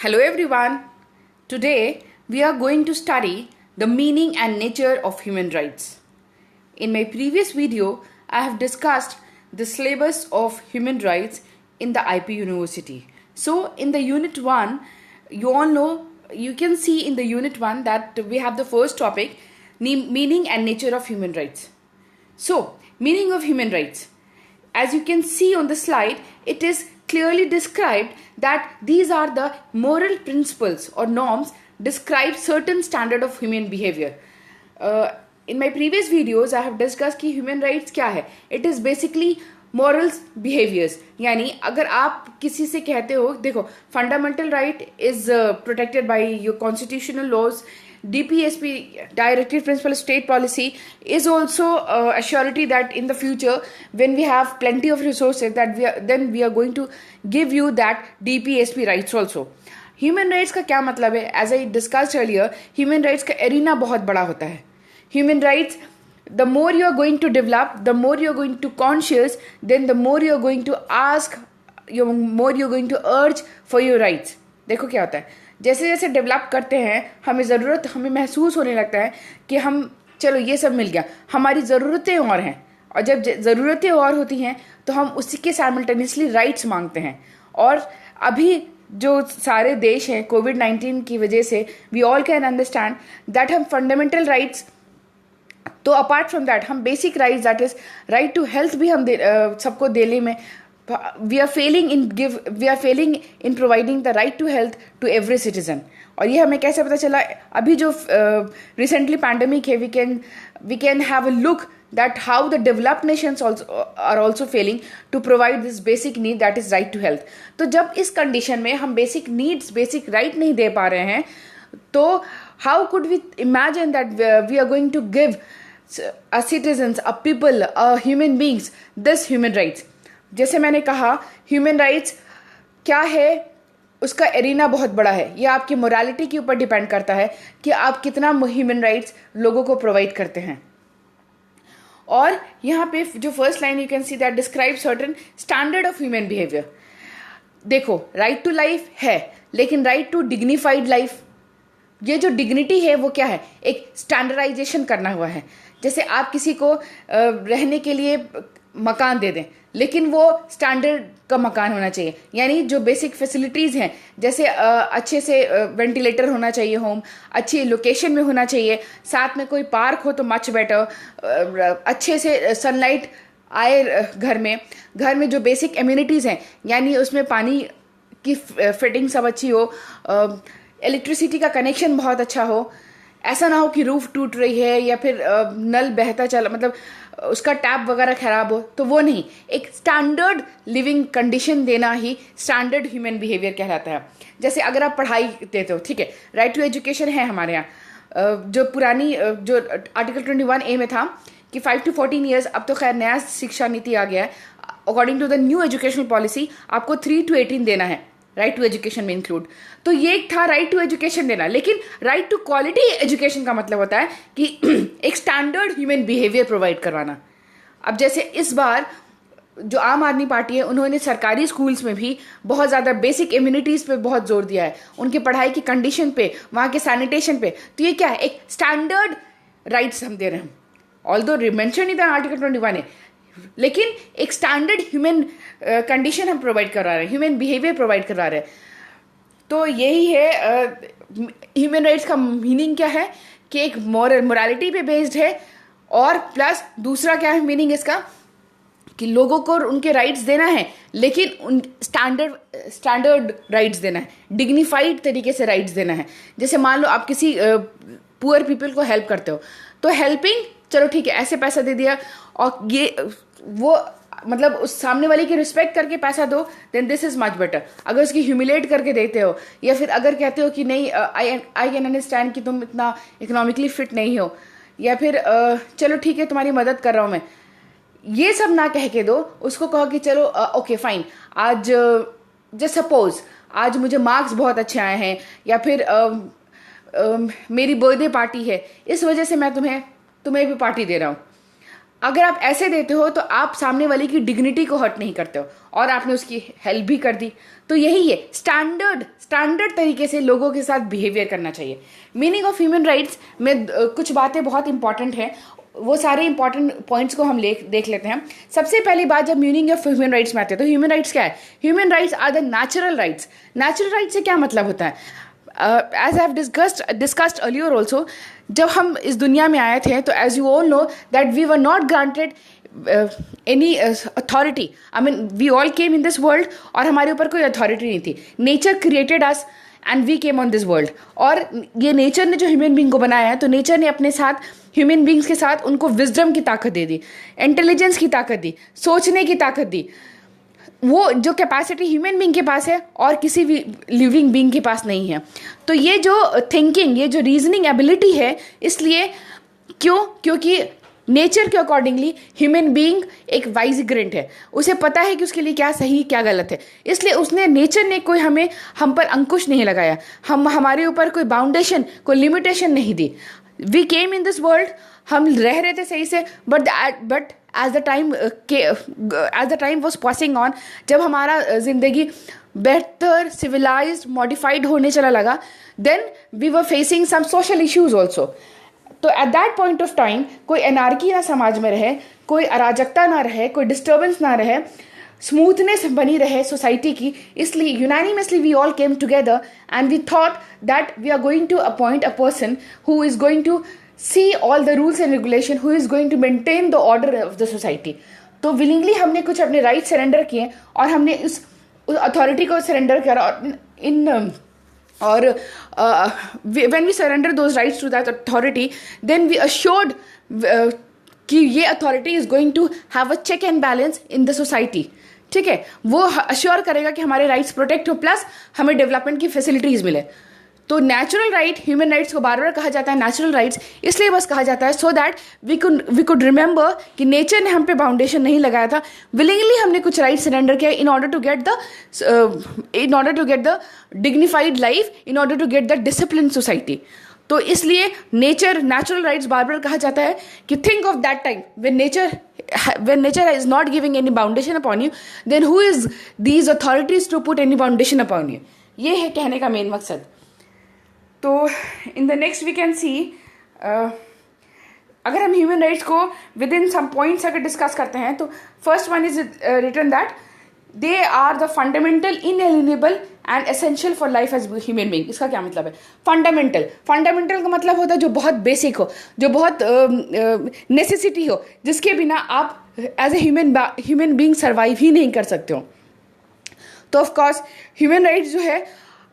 Hello everyone. Today we are going to study the meaning and nature of human rights. In my previous video, I have discussed the syllabus of human rights in the IP University. So in the unit 1, you all know, you can see in the unit 1 that we have the first topic, meaning and nature of human rights. So, meaning of human rights. As you can see on the slide, it is clearly described that these are the moral principles or norms describe certain standard of human behavior. In my previous videos, I have discussed कि human rights क्या है. It is basically morals behaviors. यानी अगर आप किसी से कहते हो, देखो, fundamental right is protected by your constitutional laws. DPSP, Directive Principle State Policy, is also a surety that in the future, when we have plenty of resources, that we are going to give you that DPSP rights also. Human rights का क्या मतलब है? As I discussed earlier, human rights का arena बहुत बड़ा होता है. Human rights, the more you are going to develop, the more you are going to conscious, then the more you are going to ask, more you are going to urge for your rights. देखो क्या होता है, जैसे जैसे develop करते हैं हमें महसूस होने लगता है कि हम चलो ये सब मिल गया, हमारी ज़रूरतें और हैं, और जब ज़रूरतें और होती हैं तो हम उसी के साइमल्टेनियसली राइट्स मांगते हैं. और अभी जो सारे देश हैं कोविड-19 की वजह से, we all can understand that हम फंडामेंटल राइट्स, तो अपार्ट फ्रॉम दैट हम basic rights, that is right to health भी हम सबको देने में we are failing in providing the right to health to every citizen. और ये हमें कैसे पता चला? अभी जो recently pandemic है, we can have a look that how the developed nations are also failing to provide this basic need, that is right to health. तो जब इस condition में हम basic needs, basic right नहीं दे पा रहे हैं, तो how could we imagine that we are going to give a citizens, a people, a human beings this human rights? जैसे मैंने कहा, ह्यूमन राइट्स क्या है, उसका एरिना बहुत बड़ा है. ये आपकी मोरालिटी के ऊपर डिपेंड करता है कि आप कितना ह्यूमन राइट्स लोगों को प्रोवाइड करते हैं. और यहाँ पे जो first line you can see that describe certain standard of human behaviour. देखो, राइट टू लाइफ है, लेकिन राइट टू डिग्निफाइड लाइफ, ये जो डिग्निटी है वो क्या है, एक स्टैंडर्डाइजेशन करना हुआ है. जैसे आप किसी को रहने के लिए मकान दे दें, लेकिन वो स्टैंडर्ड का मकान होना चाहिए. यानी जो बेसिक फैसिलिटीज़ हैं, जैसे अच्छे से वेंटिलेटर होना चाहिए, होम अच्छी लोकेशन में होना चाहिए, साथ में कोई पार्क हो तो मच बेटर, अच्छे से सनलाइट आए घर में जो बेसिक एम्यूनिटीज़ हैं, यानी उसमें पानी की फिटिंग सब अच्छी हो, इलेक्ट्रिसिटी का कनेक्शन बहुत अच्छा हो, ऐसा ना हो कि रूफ टूट रही है या फिर नल बहता चला, मतलब उसका टैप वगैरह खराब हो, तो वो नहीं. एक स्टैंडर्ड लिविंग कंडीशन देना ही स्टैंडर्ड ह्यूमन बिहेवियर कहलाता है. जैसे अगर आप पढ़ाई देते हो, ठीक है, राइट टू एजुकेशन है हमारे यहाँ, जो पुरानी जो आर्टिकल 21A में था कि 5 to 14 ईयर्स, अब तो खैर नया शिक्षा नीति आ गया है, according to the new educational policy आपको 3 to 18 देना है, राइट टू एजुकेशन में इंक्लूड. तो ये एक था राइट टू एजुकेशन देना, लेकिन राइट टू क्वालिटी एजुकेशन का मतलब होता है कि एक स्टैंडर्ड ह्यूमन बिहेवियर प्रोवाइड करवाना. अब जैसे इस बार जो आम आदमी पार्टी है, उन्होंने सरकारी स्कूल्स में भी बहुत ज़्यादा बेसिक इम्यूनिटीज़ पे बहुत जोर दिया है, उनकी पढ़ाई की कंडीशन पे, वहाँ के सैनिटेशन पे. तो ये क्या है, एक स्टैंडर्ड राइट्स हम दे रहे हैं. ऑल्दो मेंशन नहीं था आर्टिकल 21 है, लेकिन एक स्टैंडर्ड ह्यूमन कंडीशन हम प्रोवाइड करवा रहे हैं, ह्यूमन बिहेवियर प्रोवाइड करवा रहे हैं. तो यही है ह्यूमन राइट्स का मीनिंग क्या है, कि एक मोरालिटी पे बेस्ड है, और प्लस दूसरा क्या है मीनिंग इसका, कि लोगों को उनके राइट्स देना है, लेकिन उन स्टैंडर्ड राइट्स देना है, डिग्निफाइड तरीके से राइट्स देना है. जैसे मान लो आप किसी पुअर पीपल को हेल्प करते हो, तो हेल्पिंग, चलो ठीक है, ऐसे पैसा दे दिया, और ये वो मतलब उस सामने वाले की रिस्पेक्ट करके पैसा दो, then this is much better. अगर उसकी ह्यूमिलेट करके देते हो, या फिर अगर कहते हो कि नहीं, आई कैन अंडरस्टैंड कि तुम इतना इकोनॉमिकली फिट नहीं हो, या फिर चलो ठीक है तुम्हारी मदद कर रहा हूँ मैं, ये सब ना कह के दो. उसको कहो कि चलो ओके फाइन, आज जस्ट सपोज आज मुझे मार्क्स बहुत अच्छे आए हैं, या फिर मेरी बर्थडे पार्टी है, इस वजह से मैं तुम्हें भी पार्टी दे रहा हूँ. अगर आप ऐसे देते हो तो आप सामने वाले की डिग्निटी को हर्ट नहीं करते हो और आपने उसकी हेल्प भी कर दी। तो यही है, स्टैंडर्ड तरीके से लोगों के साथ बिहेवियर करना चाहिए। मीनिंग ऑफ ह्यूमन राइट्स में कुछ बातें बहुत इंपॉर्टेंट हैं, वो सारे इंपॉर्टेंट पॉइंट्स को हम देख लेते हैं। सबसे पहली बात, जब मीनिंग ऑफ ह्यूमन राइट्स में आते हैं तो ह्यूमन राइट्स क्या है? Human rights are the natural rights. Natural rights से क्या मतलब होता है? As I have discussed earlier also, जब हम इस दुनिया में आए थे तो as you all know that we were not granted any authority. I mean we all came in this world और हमारे ऊपर कोई अथॉरिटी नहीं थी। Nature created us and we came on this world. और ये नेचर ने जो ह्यूमन बींग को बनाया है, तो नेचर ने अपने साथ ह्यूमन बींग्स के साथ उनको विजडम की ताकत दे दी, इंटेलिजेंस की ताकत दी, सोचने की ताकत दी। वो जो कैपेसिटी ह्यूमन बींग के पास है और किसी भी लिविंग बींग के पास नहीं है। तो ये जो थिंकिंग, ये जो रीजनिंग एबिलिटी है, इसलिए क्योंकि नेचर के अकॉर्डिंगली ह्यूमन बीइंग एक वाइजिग्रेंट है, उसे पता है कि उसके लिए क्या सही क्या गलत है। इसलिए उसने, नेचर ने कोई हम पर अंकुश नहीं लगाया, हमारे ऊपर कोई बाउंडेशन, कोई लिमिटेशन नहीं दी। We came in this world, हम रह रहे थे सही से, but as the time was passing on, जब हमारा जिंदगी बेहतर, सिविलाइज्ड, मॉडिफाइड होने चला लगा, then we were facing some social issues also. तो at that point of time कोई एनार्की ना समाज में रहे, कोई अराजकता ना रहे, कोई डिस्टर्बेंस ना रहे, स्मूथनेस बनी रहे सोसाइटी की। इसलिए unanimously we all came together and we thought that we are going to appoint a person who is going to see all the rules and regulation, who is going to maintain the order of the society. तो willingly हमने कुछ अपने right surrender किए और हमने उस authority को surrender करा। और when we surrender those rights to that authority, then we assured कि ये authority is going to have a check and balance in the society. ठीक है, वो अश्योर करेगा कि हमारे राइट्स प्रोटेक्ट हो, प्लस हमें डेवलपमेंट की फैसिलिटीज मिले। तो नेचुरल राइट, ह्यूमन राइट्स को बार बार कहा जाता है नेचुरल राइट्स, इसलिए बस कहा जाता है so that we could remember कि नेचर ने हम पे बाउंडेशन नहीं लगाया था। विलिंगली हमने कुछ राइट सरेंडर किया in order to get the dignified life, in order to get the discipline society. तो इसलिए नेचुरल राइट्स बार बार कहा जाता है कि think of that time when nature is not giving any foundation upon you, then who is these authorities to put any foundation upon you? ये है कहने का मेन मकसद। तो in the next we can see, अगर हम human rights को within some points अगर डिस्कस करते हैं, तो first one is written that they are the fundamental, inalienable and essential for life as human being. इसका क्या मतलब है? फंडामेंटल का मतलब होता है जो बहुत बेसिक हो, जो बहुत नेसेसिटी हो, जिसके बिना आप as a human being survive ही नहीं कर सकते हो। तो ऑफकोर्स ह्यूमन राइट्स जो है,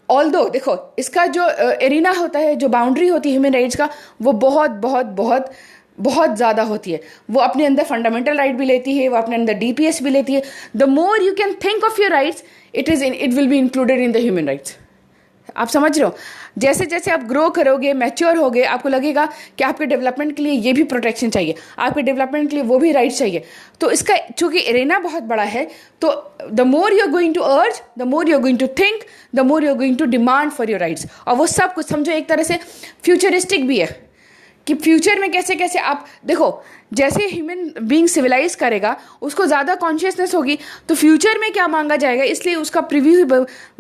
ऑल्दो देखो इसका जो एरिना होता है, जो बाउंड्री होती है ह्यूमन राइट्स का, वो बहुत बहुत बहुत बहुत ज़्यादा होती है। वो अपने अंदर फंडामेंटल राइट भी लेती है, वो अपने अंदर डीपीएस भी लेती है। The more you can think of your rights, it will be included in the human rights. आप समझ रहे हो? जैसे जैसे आप ग्रो करोगे, मैच्योर होगे, आपको लगेगा कि आपके डेवलपमेंट के लिए ये भी प्रोटेक्शन चाहिए, आपके डेवलपमेंट के लिए वो भी राइट्स चाहिए। तो इसका चूंकि एरेना बहुत बड़ा है, तो the more you are going to urge, the more you are going to think, the more you are going to demand for your rights. और वो सब कुछ समझो एक तरह से फ्यूचरिस्टिक भी है कि फ्यूचर में कैसे कैसे आप देखो, जैसे ह्यूमन बीइंग सिविलाइज करेगा, उसको ज़्यादा कॉन्शियसनेस होगी, तो फ्यूचर में क्या मांगा जाएगा, इसलिए उसका प्रीव्यू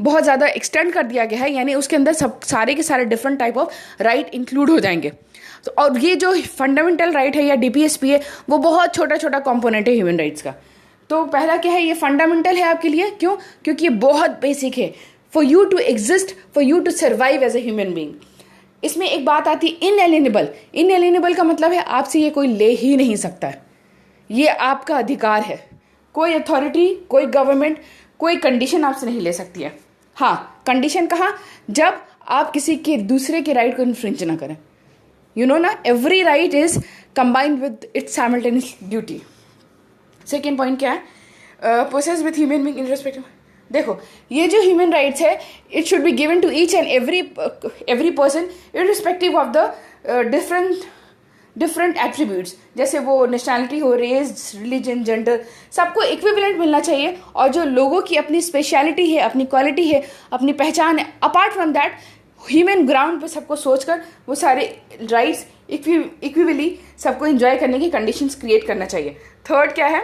बहुत ज़्यादा एक्सटेंड कर दिया गया है। यानी उसके अंदर सब सारे के सारे different type of right include हो जाएंगे। तो और ये जो फंडामेंटल राइट है या डीपीएसपी है, वो बहुत छोटा छोटा कॉम्पोनेंट है ह्यूमन राइट्स का। तो पहला क्या है, ये फंडामेंटल है आपके लिए। क्यों? क्योंकि ये बहुत बेसिक है for you to exist, for you to survive as a human being. इसमें एक बात आती है इनएलिनेबल। इनएलिनेबल का मतलब है आपसे ये कोई ले ही नहीं सकता है, ये आपका अधिकार है। कोई अथॉरिटी, कोई गवर्नमेंट, कोई कंडीशन आपसे नहीं ले सकती है। हाँ, कंडीशन कहाँ? जब आप किसी के दूसरे के राइट को इन्फ्रिंज ना करें। यू नो ना, every right is combined with its simultaneous duty. Second point क्या है? Process with human being in respect. देखो, ये जो ह्यूमन राइट्स है, it should be given to each and every person irrespective of the different attributes. जैसे वो nationality हो, race, religion, gender, सबको इक्विवेलेंट मिलना चाहिए। और जो लोगों की अपनी स्पेशलिटी है, अपनी क्वालिटी है, अपनी पहचान है, apart from that human ground पे सबको सोचकर वो सारे राइट्स इक्विवली सबको एंजॉय करने की कंडीशंस क्रिएट करना चाहिए। थर्ड क्या है?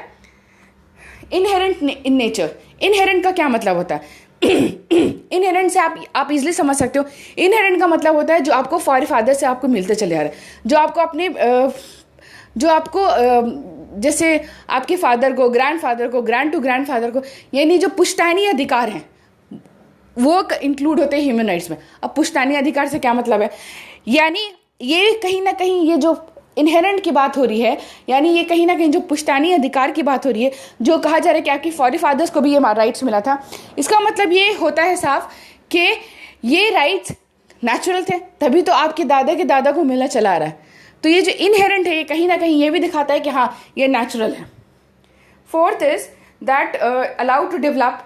Inherent in nature. इनहेरेंट का क्या मतलब होता है? इनहेरेंट से आप इजिली समझ सकते हो। इनहेरेंट का मतलब होता है जो आपको फादर से आपको मिलते चले आ रहे हैं, जो आपको जैसे आपके फादर को, ग्रैंड टू ग्रैंडफादर को, यानी जो पुश्तैनी अधिकार हैं वो इंक्लूड होते हैं ह्यूमन राइट्स में। अब पुश्तैनी अधिकार से क्या मतलब है? यानी ये कहीं ना कहीं ये जो इनहेरेंट की बात हो रही है, यानी ये कहीं ना कहीं जो पुश्तैनी अधिकार की बात हो रही है, जो कहा जा रहा है कि आपकी फादर्स को भी ये राइट्स मिला था, इसका मतलब ये होता है साफ कि ये राइट्स नेचुरल थे, तभी तो आपके दादा को मिला चला आ रहा है। तो ये जो इनहेरेंट है ये कहीं ना कहीं ये भी दिखाता है कि हाँ ये नेचुरल है। Fourth is that allow to develop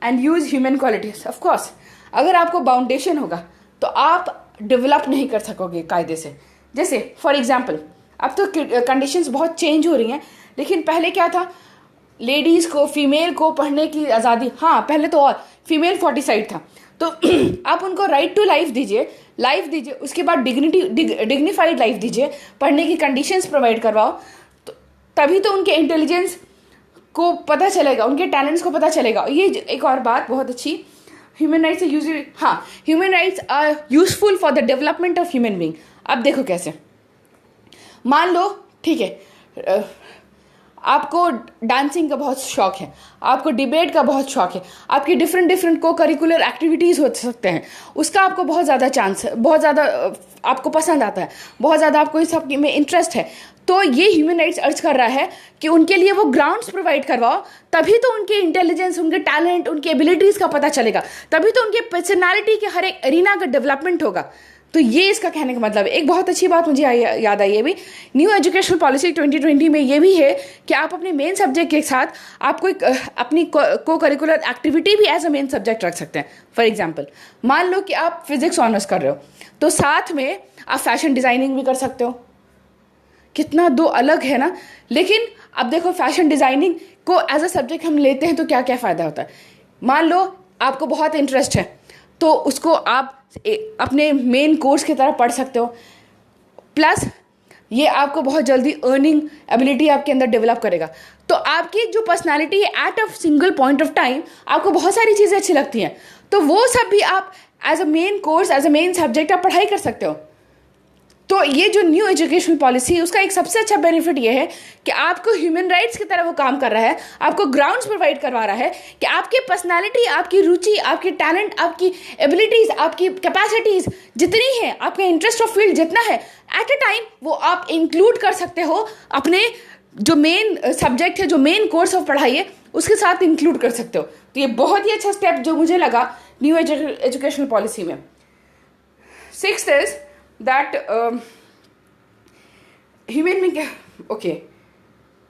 and use human qualities. Of course अगर आपको बाउंडेशन होगा तो आप डेवलप नहीं कर सकोगे कायदे से। जैसे फॉर एग्जाम्पल अब तो कंडीशंस बहुत चेंज हो रही हैं, लेकिन पहले क्या था? लेडीज़ को, फीमेल को पढ़ने की आज़ादी, हाँ पहले तो और फीमेल 40 था, तो आप उनको राइट टू लाइफ दीजिए, उसके बाद डिग्निफाइड लाइफ दीजिए, पढ़ने की कंडीशंस प्रोवाइड करवाओ, तो तभी तो उनके इंटेलिजेंस को पता चलेगा, उनके टैलेंट्स को पता चलेगा। ये एक और बात बहुत अच्छी, human rights human rights are useful for the development of human being. अब देखो कैसे, मान लो ठीक है आपको डांसिंग का बहुत शौक है, आपको डिबेट का बहुत शौक है, आपकी डिफरेंट को करिकुलर एक्टिविटीज़ हो सकते हैं, उसका आपको बहुत ज़्यादा आपको पसंद आता है, बहुत ज़्यादा आपको इस सब में इंटरेस्ट है, तो ये ह्यूमन राइट्स अर्ज कर रहा है कि उनके लिए वो ग्राउंड्स प्रोवाइड करवाओ, तभी तो उनके इंटेलिजेंस, उनके टैलेंट, उनकी एबिलिटीज़ का पता चलेगा, तभी तो उनके पर्सनालिटी के हर एक एरिना का डेवलपमेंट होगा। तो ये इसका कहने का मतलब है। एक बहुत अच्छी बात मुझे याद आई है भी, न्यू एजुकेशनल पॉलिसी 2020 में ये भी है कि आप अपने मेन सब्जेक्ट के साथ आप कोई अपनी को करिकुलर एक्टिविटी भी एज अ मेन सब्जेक्ट रख सकते हैं। फॉर एग्जांपल मान लो कि आप फिजिक्स ऑनर्स कर रहे हो, तो साथ में आप फैशन डिज़ाइनिंग भी कर सकते हो। कितना दो अलग है ना। लेकिन अब देखो फैशन डिज़ाइनिंग को एज अ सब्जेक्ट हम लेते हैं तो क्या क्या फ़ायदा होता है। मान लो आपको बहुत इंटरेस्ट है तो उसको आप अपने मेन कोर्स की तरह पढ़ सकते हो, प्लस ये आपको बहुत जल्दी अर्निंग एबिलिटी आपके अंदर डेवलप करेगा। तो आपकी जो पर्सनालिटी है at a single point of time आपको बहुत सारी चीज़ें अच्छी लगती हैं, तो वो सब भी आप as a main course, as a main subject आप पढ़ाई कर सकते हो। तो ये जो न्यू एजुकेशनल पॉलिसी है उसका एक सबसे अच्छा बेनिफिट ये है कि आपको ह्यूमन राइट्स की तरह वो काम कर रहा है, आपको ग्राउंड्स प्रोवाइड करवा रहा है कि आपकी पर्सनालिटी, आपकी रुचि, आपकी टैलेंट, आपकी एबिलिटीज़, आपकी कैपेसिटीज़ जितनी है, आपका इंटरेस्ट ऑफ फील्ड जितना है, एट अ टाइम वो आप इंक्लूड कर सकते हो अपने जो मेन सब्जेक्ट है, जो मेन कोर्स ऑफ पढ़ाई है उसके साथ इंक्लूड कर सकते हो। तो ये बहुत ही अच्छा स्टेप जो मुझे लगा न्यू एजुकेशनल पॉलिसी में। Sixth is that human being, okay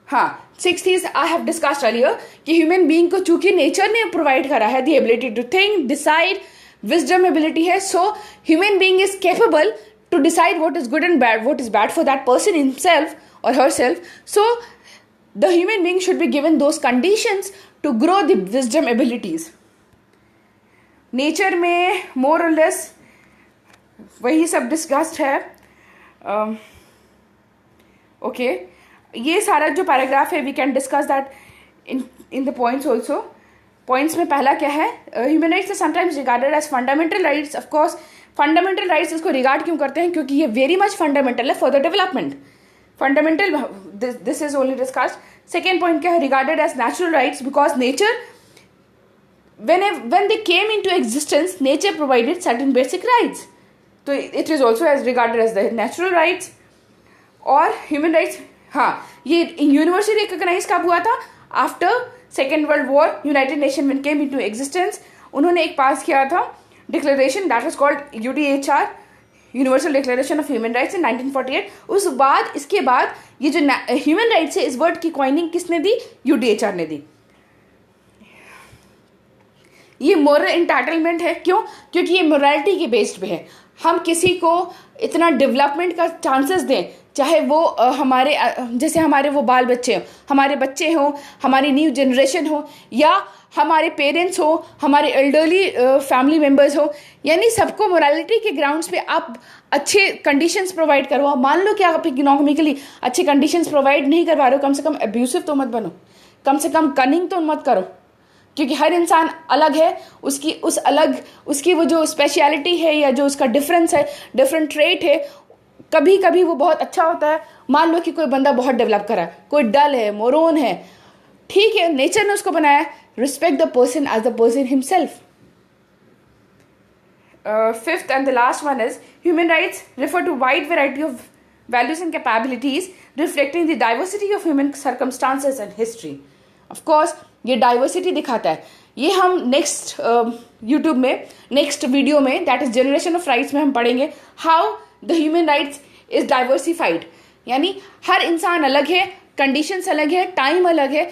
हाँ, sixth is I have discussed earlier कि ह्यूमन बीइंग को चूंकि नेचर ने प्रोवाइड करा है the ability to think, decide, wisdom ability है, so human being is capable to decide what is good and bad, what is bad for that person himself or herself. So the human being should be given those conditions to grow the wisdom abilities. Nature में more or less वही सब discussed है। Okay ये सारा जो paragraph है we can discuss that in the points also. Points में पहला क्या है, human rights are sometimes regarded as fundamental rights. Of course fundamental rights इसको रिगार्ड क्यों करते हैं, क्योंकि ये वेरी मच फंडामेंटल है for the development. Fundamental this is only discussed. Second point क्या है, regarded as natural rights because nature when they came into existence nature provided certain basic rights, so it is also as regarded as the natural rights और human rights। हाँ ये universally recognise कब हुआ था, after second world war united nation when came into existence उन्होंने एक पास किया था declaration that was called UDHR, universal declaration of human rights in 1948। उस बाद इसके बाद ये जो ह्यूमन राइट्स है इस वर्ड की कॉइनिंग किसने दी, UDHR ने दी। ये मोरल इंटाइटलमेंट है, क्यों, क्योंकि ये मोरालिटी के बेस्ड पे है। हम किसी को इतना डेवलपमेंट का चांसेस दें चाहे वो जैसे हमारे वो बाल बच्चे हों, हमारे बच्चे हों, हमारी न्यू जनरेशन हो, या हमारे पेरेंट्स हो, हमारे एल्डरली फैमिली मेम्बर्स हो, यानी सबको मोरालिटी के ग्राउंड्स पे आप अच्छे कंडीशंस प्रोवाइड करो। आप मान लो कि आप इकोनॉमिकली अच्छे कंडीशंस प्रोवाइड नहीं कर पा रहे हो, कम से कम अब्यूसिव तो मत बनो, कम से कम कनिंग तो मत करो, क्योंकि हर इंसान अलग है। उसकी वो जो स्पेशलिटी है या जो उसका डिफरेंस है, डिफरेंट ट्रेट है, कभी कभी वो बहुत अच्छा होता है। मान लो कि कोई बंदा बहुत डेवलप करा है, कोई डल है, मोरोन है, ठीक है, नेचर ने उसको बनाया। Respect the person as the person himself. Fifth and the last one is human rights refer to wide variety of values and capabilities reflecting the diversity of human circumstances and history. Of course, ये diversity दिखाता है। ये हम next YouTube में, next video में, that is generation of rights में हम पढ़ेंगे how the human rights is diversified. यानी हर इंसान अलग है, कंडीशंस अलग है, टाइम अलग है।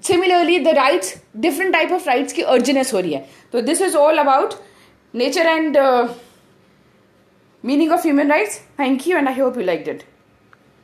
Similarly the rights, different type of rights की अर्जेनेस हो रही है। तो this is all about nature and meaning of human rights. Thank you and I hope you liked it.